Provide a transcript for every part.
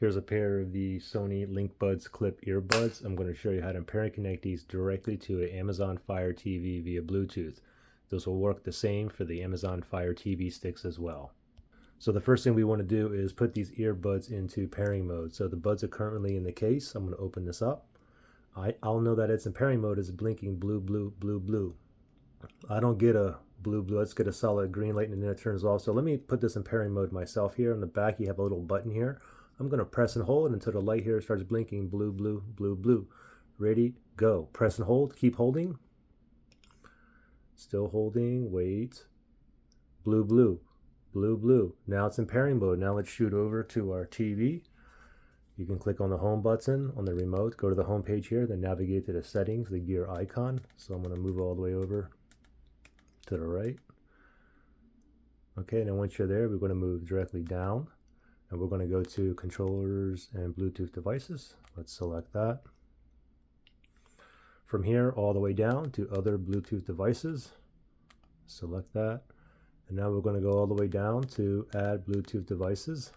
Here's a pair of the Sony LinkBuds clip earbuds. I'm going to show you how to pair and connect these directly to an Amazon Fire TV via Bluetooth. Those will work the same for the Amazon Fire TV sticks as well. So the first thing we want to do is put these earbuds into pairing mode. So the buds are currently in the case. I'm going to open this up. I'll know that it's in pairing mode as blinking blue, blue, blue, blue. I don't get a blue, blue. Let's get a solid green light and then it turns off. So let me put this in pairing mode myself here. On the back, you have a little button here. I'm going to press and hold until the light here starts blinking blue, blue, blue, blue. Ready, go. Press and hold. Keep holding. Still holding. Wait. Blue, blue, blue, blue. Now it's in pairing mode. Now let's shoot over to our TV. You can click on the home button on the remote. Go to the home page here. Then navigate to the settings, the gear icon. So I'm going to move all the way over to the right. Okay, and then once you're there, we're going to move directly down. And we're going to go to controllers and Bluetooth devices. Let's select that. From here all the way down to other Bluetooth devices. Select that. And now we're going to go all the way down to add Bluetooth devices.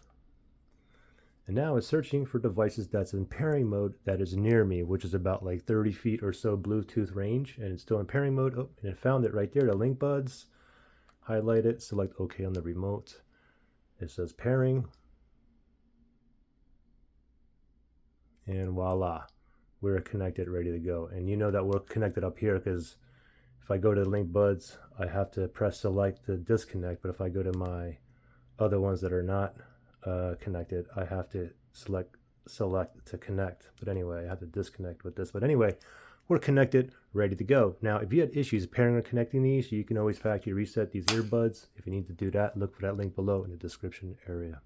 And now it's searching for devices that's in pairing mode that is near me, which is about like 30 feet or so Bluetooth range. And it's still in pairing mode. Oh, and it found it right there, the LinkBuds. Highlight it, select OK on the remote. It says pairing. And voila, we're connected, ready to go. And you know that we're connected up here because if I go to LinkBuds, I have to press select to disconnect. But if I go to my other ones that are not connected, I have to select to connect. But anyway, I have to disconnect with this. But anyway, we're connected, ready to go. Now, if you had issues pairing or connecting these, you can always factory reset these earbuds. If you need to do that, look for that link below in the description area.